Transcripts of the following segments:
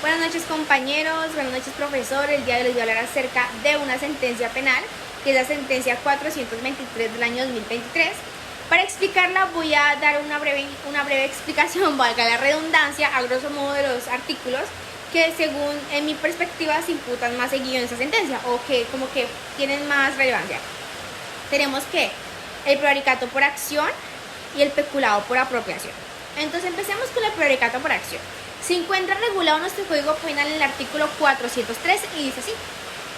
Buenas noches compañeros, buenas noches profesor. El día de hoy les voy a hablar acerca de una sentencia penal, que es la sentencia 423 del año 2023. Para explicarla voy a dar una breve explicación, valga la redundancia, a grosso modo de los artículos que según en mi perspectiva se imputan más seguido en esa sentencia o que como que tienen más relevancia. Tenemos que el prevaricato por acción y el peculado por apropiación. Entonces empecemos con el prevaricato por acción. Se encuentra regulado en nuestro Código Penal en el artículo 403 y dice así: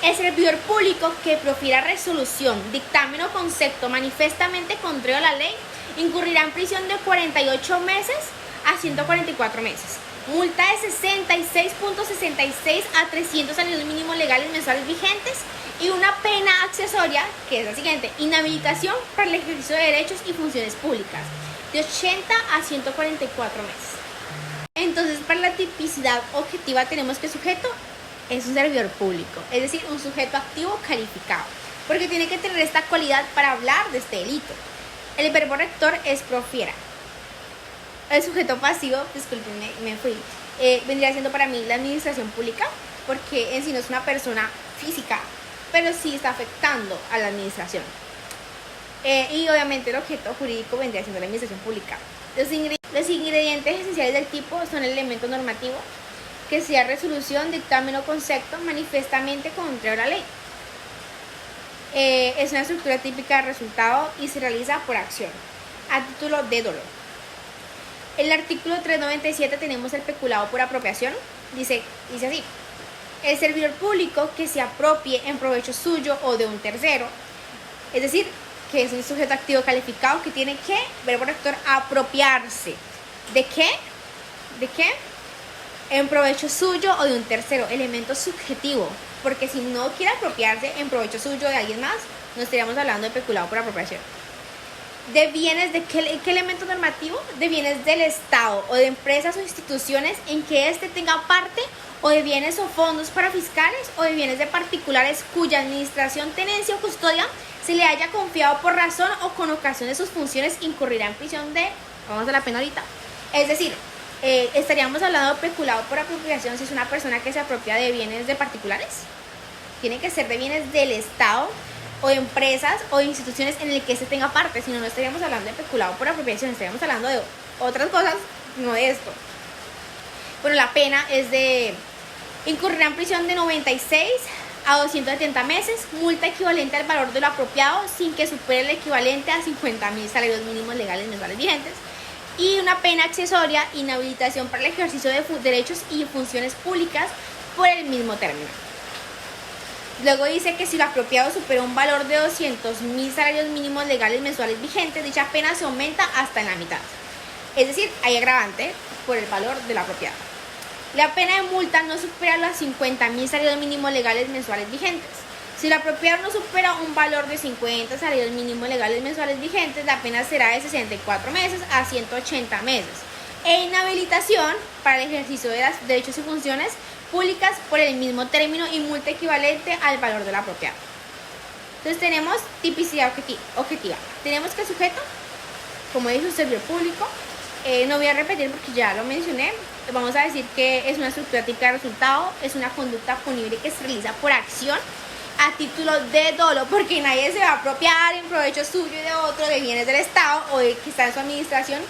el servidor público que profiera resolución, dictamen o concepto manifestamente contrario a la ley incurrirá en prisión de 48 meses a 144 meses, multa de 66.66 a 300 salarios mínimos legales mensuales vigentes y una pena accesoria, que es la siguiente: inhabilitación para el ejercicio de derechos y funciones públicas, de 80 a 144 meses. Entonces, para la tipicidad objetiva tenemos que el sujeto es un servidor público, es decir, un sujeto activo calificado, porque tiene que tener esta cualidad para hablar de este delito. El verbo rector es profiera. El sujeto pasivo, discúlpenme, me fui, vendría siendo para mí la administración pública, porque en sí no es una persona física, pero sí está afectando a la administración. Y obviamente el objeto jurídico vendría siendo la administración pública. Los ingredientes esenciales del tipo son el elemento normativo, que sea resolución, dictamen o concepto manifestamente contrario a la ley. Es una estructura típica de resultado y se realiza por acción, a título de dolo. En el artículo 397 tenemos el peculado por apropiación. Dice así: el servidor público que se apropie en provecho suyo o de un tercero, es decir, que es un sujeto activo calificado que tiene que, verbo rector, apropiarse. ¿De qué? ¿De qué? En provecho suyo o de un tercero, elemento subjetivo, porque si no quiere apropiarse en provecho suyo de alguien más, no estaríamos hablando de peculado por apropiación. De bienes, ¿de qué elemento normativo? De bienes del Estado o de empresas o instituciones en que éste tenga parte, o de bienes o fondos para fiscales, o de bienes de particulares cuya administración, tenencia o custodia se le haya confiado por razón o con ocasión de sus funciones, incurrirá en prisión de, vamos a la pena ahorita. Es decir, estaríamos hablando de peculado por apropiación si es una persona que se apropia de bienes de particulares. Tiene que ser de bienes del Estado o de empresas o de instituciones en el que se tenga parte, si no, no estaríamos hablando de peculado por apropiación, estaríamos hablando de otras cosas, no de esto. Bueno, la pena es de incurrirá en prisión de 96 a 270 meses, multa equivalente al valor de lo apropiado sin que supere el equivalente a 50.000 salarios mínimos legales mensuales vigentes, y una pena accesoria, inhabilitación para el ejercicio de derechos y funciones públicas por el mismo término. Luego dice que si lo apropiado supera un valor de 200.000 salarios mínimos legales mensuales vigentes, dicha pena se aumenta hasta en la mitad. Es decir, hay agravante por el valor de lo apropiado. La pena de multa no supera los 50.000 salarios mínimos legales mensuales vigentes. Si lo apropiado no supera un valor de 50 salarios mínimos legales mensuales vigentes, la pena será de 64 meses a 180 meses. E inhabilitación para el ejercicio de los derechos y funciones públicas por el mismo término y multa equivalente al valor del apropiado. Entonces tenemos tipicidad objetiva. Tenemos que el sujeto, como dice, un servidor público. No voy a repetir porque ya lo mencioné. Vamos a decir que es una estructura típica de resultado, es una conducta punible que se realiza por acción a título de dolo, porque nadie se va a apropiar en provecho suyo y de otro de bienes del Estado o de que está en su administración,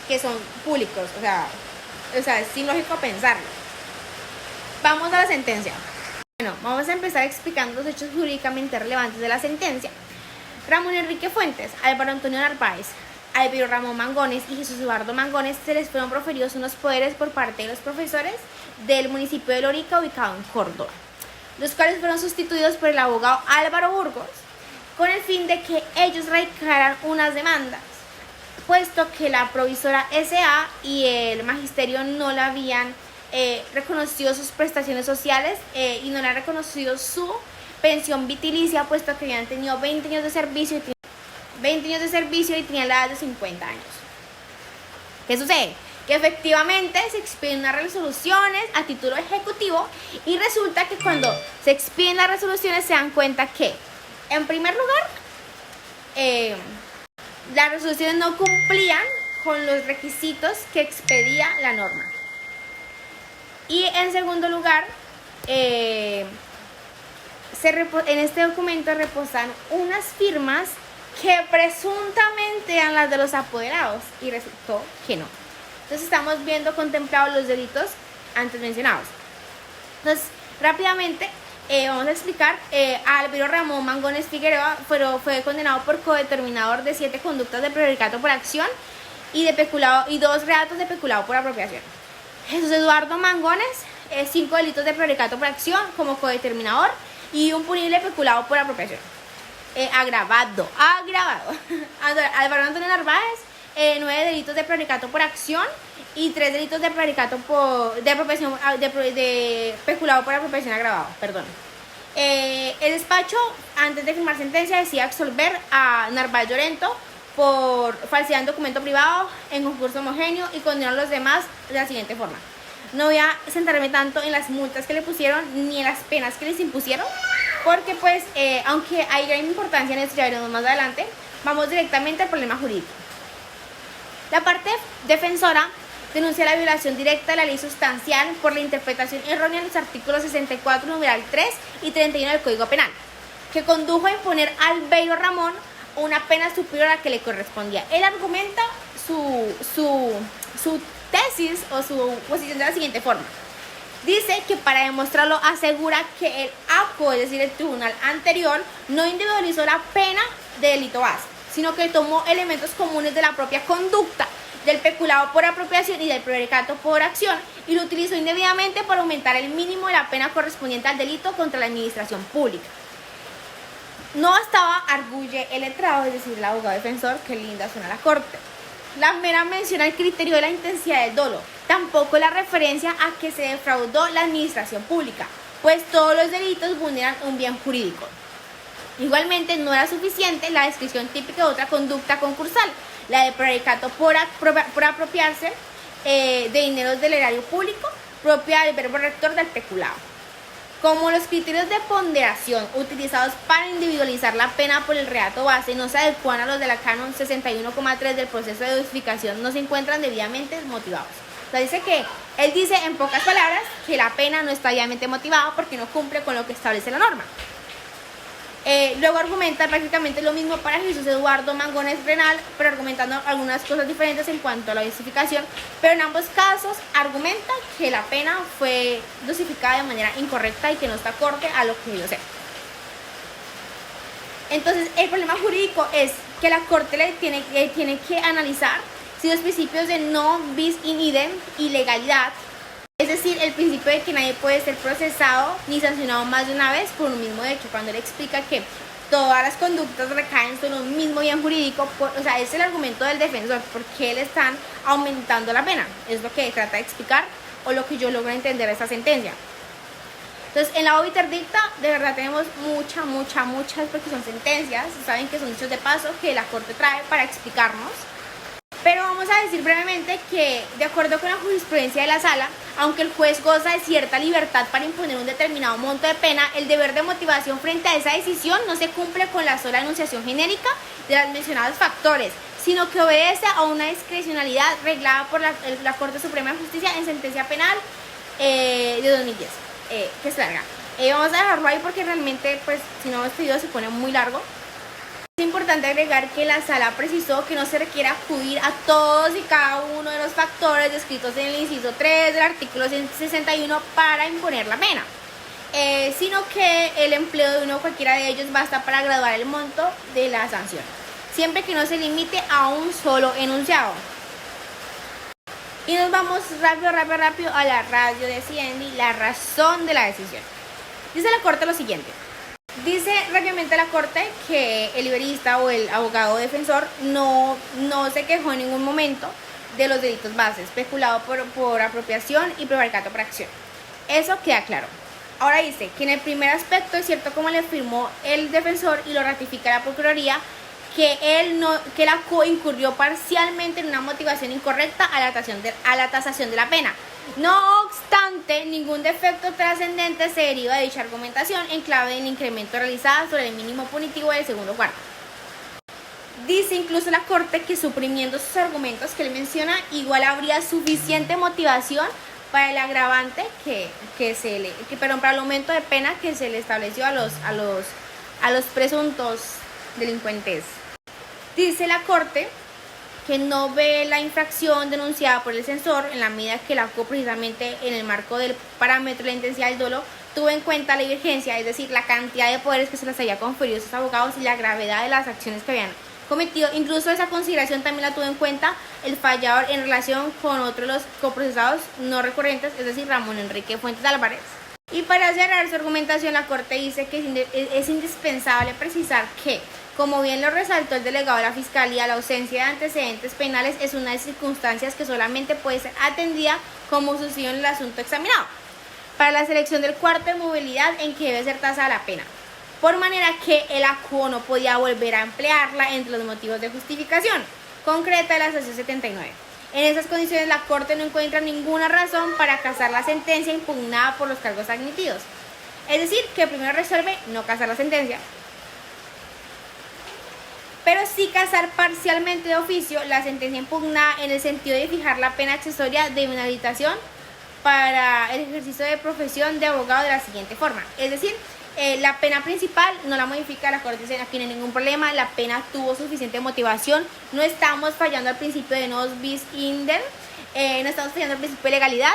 que son públicos. O sea, es ilógico pensarlo. Vamos a la sentencia. Bueno, vamos a empezar explicando los hechos jurídicamente relevantes de la sentencia. Ramón Enrique Fuentes, Álvaro Antonio Narváez, Álvaro Ramón Mangones y Jesús Eduardo Mangones se les fueron proferidos unos poderes por parte de los profesores del municipio de Lorica, ubicado en Córdoba, los cuales fueron sustituidos por el abogado Álvaro Burgos, con el fin de que ellos radicaran unas demandas, puesto que la provisora S.A. y el magisterio no le habían reconocido sus prestaciones sociales y no le han reconocido su pensión vitalicia, puesto que habían tenido 20 años de servicio y tenían la edad de 50 años. ¿Qué sucede? Que efectivamente se expiden unas resoluciones a título ejecutivo y resulta que cuando se expiden las resoluciones se dan cuenta que, en primer lugar, las resoluciones no cumplían con los requisitos que expedía la norma. Y en segundo lugar, en este documento reposan unas firmas que presuntamente eran las de los apoderados y resultó que no. Entonces estamos viendo contemplados los delitos antes mencionados. Entonces, rápidamente vamos a explicar. Alviro Ramón Mangones Figueroa fue condenado por codeterminador de 7 conductas de prevaricato por acción y de peculado y 2 reatos de peculado por apropiación. Jesús Eduardo Mangones, 5 delitos de prevaricato por acción como codeterminador y un punible peculado por apropiación. Agravado. Álvaro Antonio Narváez, 9 delitos de prevaricato por acción y 3 delitos de prevaricato de apropiación, de peculado por apropiación agravado, perdón. El despacho, antes de firmar sentencia, decía absolver a Narváez Llorento por falsedad en documento privado en concurso homogéneo y condenó a los demás de la siguiente forma. No voy a centrarme tanto en las multas que le pusieron ni en las penas que les impusieron, porque pues, aunque hay gran importancia en esto, ya veremos más adelante, vamos directamente al problema jurídico. La parte defensora denuncia la violación directa de la ley sustancial por la interpretación errónea de los artículos 64, numeral 3 y 31 del Código Penal, que condujo a imponer a Alviro Ramón una pena superior a la que le correspondía. Él argumenta su tesis o su posición de la siguiente forma. Dice que para demostrarlo asegura que el APO, es decir, el tribunal anterior, no individualizó la pena de delito base, sino que tomó elementos comunes de la propia conducta del peculado por apropiación y del prevaricato por acción y lo utilizó indebidamente para aumentar el mínimo de la pena correspondiente al delito contra la administración pública. No bastaba, arguye el letrado, es decir, el abogado defensor, que linda suena la corte, la mera mención al criterio de la intensidad del dolo, tampoco la referencia a que se defraudó la administración pública, pues todos los delitos vulneran un bien jurídico. Igualmente, no era suficiente la descripción típica de otra conducta concursal, la de prevaricato por apropiarse de dineros del erario público, propia del verbo rector del peculado. Como los criterios de ponderación utilizados para individualizar la pena por el reato base no se adecuan a los de la canon 61,3 del proceso de dosificación, no se encuentran debidamente motivados. Entonces dice que, él dice en pocas palabras que la pena no está debidamente motivada porque no cumple con lo que establece la norma. Luego argumenta prácticamente lo mismo para Jesús Eduardo Mangones Renal, pero argumentando algunas cosas diferentes en cuanto a la dosificación, pero en ambos casos argumenta que la pena fue dosificada de manera incorrecta y que no está acorde a lo que yo sé. Entonces, el problema jurídico es que la Corte tiene que analizar si los principios de no bis in idem y legalidad, es decir, el principio de que nadie puede ser procesado ni sancionado más de una vez por un mismo hecho, cuando él explica que todas las conductas recaen sobre un mismo bien jurídico, o sea, es el argumento del defensor, ¿por qué le están aumentando la pena? Es lo que trata de explicar o lo que yo logro entender de esta sentencia. Entonces, en la obiter dicta, de verdad tenemos muchas, porque son sentencias, saben que son dichos de paso que la Corte trae para explicarnos. Pero vamos a decir brevemente que, de acuerdo con la jurisprudencia de la Sala, aunque el juez goza de cierta libertad para imponer un determinado monto de pena, el deber de motivación frente a esa decisión no se cumple con la sola enunciación genérica de los mencionados factores, sino que obedece a una discrecionalidad reglada por la Corte Suprema de Justicia en sentencia penal de 2010, que es larga. Vamos a dejarlo ahí porque realmente, pues, si no, este video se pone muy largo. Es importante agregar que la Sala precisó que no se requiere acudir a todos y cada uno de los factores descritos en el inciso 3 del artículo 161 para imponer la pena, sino que el empleo de uno o cualquiera de ellos basta para graduar el monto de la sanción, siempre que no se limite a un solo enunciado. Y nos vamos rápido a la ratio decidendi, la razón de la decisión. Dice la Corte lo siguiente. Dice rápidamente la Corte que el librista o el abogado defensor no se quejó en ningún momento de los delitos bases, peculado por apropiación y prevaricato por acción. Eso queda claro. Ahora dice que en el primer aspecto es cierto, como le afirmó el defensor y lo ratifica la Procuraduría, que la COE incurrió parcialmente en una motivación incorrecta a la tasación de la pena. No obstante, ningún defecto trascendente se deriva de dicha argumentación en clave del incremento realizado sobre el mínimo punitivo del segundo cuarto. Dice incluso la Corte que, suprimiendo sus argumentos que él menciona, igual habría suficiente motivación para el agravante para el aumento de pena que se le estableció a los presuntos delincuentes. Dice la Corte que no ve la infracción denunciada por el censor en la medida que la actuó precisamente en el marco del parámetro de la intensidad del dolo, tuvo en cuenta la divergencia, es decir, la cantidad de poderes que se les había conferido a esos abogados y la gravedad de las acciones que habían cometido. Incluso esa consideración también la tuvo en cuenta el fallador en relación con otros de los coprocesados no recurrentes, es decir, Ramón Enrique Fuentes Álvarez. Y para cerrar su argumentación, la Corte dice que es indispensable precisar que, como bien lo resaltó el delegado de la Fiscalía, la ausencia de antecedentes penales es una de las circunstancias que solamente puede ser atendida como sucedió en el asunto examinado, para la selección del cuarto de movilidad en que debe ser tasada la pena, por manera que el acuo no podía volver a emplearla entre los motivos de justificación concreta de la sección 79. En esas condiciones, la Corte no encuentra ninguna razón para casar la sentencia impugnada por los cargos admitidos. Es decir, que primero resuelve no casar la sentencia, pero sí casar parcialmente de oficio la sentencia impugnada en el sentido de fijar la pena accesoria de inhabilitación para el ejercicio de profesión de abogado de la siguiente forma. Es decir, la pena principal no la modifica la Corte, dice aquí no hay ningún problema, la pena tuvo suficiente motivación, no estamos fallando al principio de nos bis idem, no estamos fallando al principio de legalidad.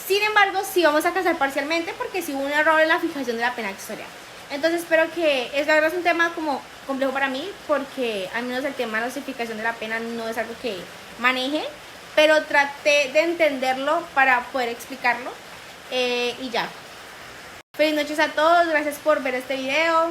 Sin embargo, sí vamos a casar parcialmente porque sí hubo un error en la fijación de la pena accesoria. Entonces espero que, la verdad es un tema como complejo para mí, porque al menos el tema de la justificación de la pena no es algo que maneje, pero traté de entenderlo para poder explicarlo, y ya. Feliz noches a todos, gracias por ver este video.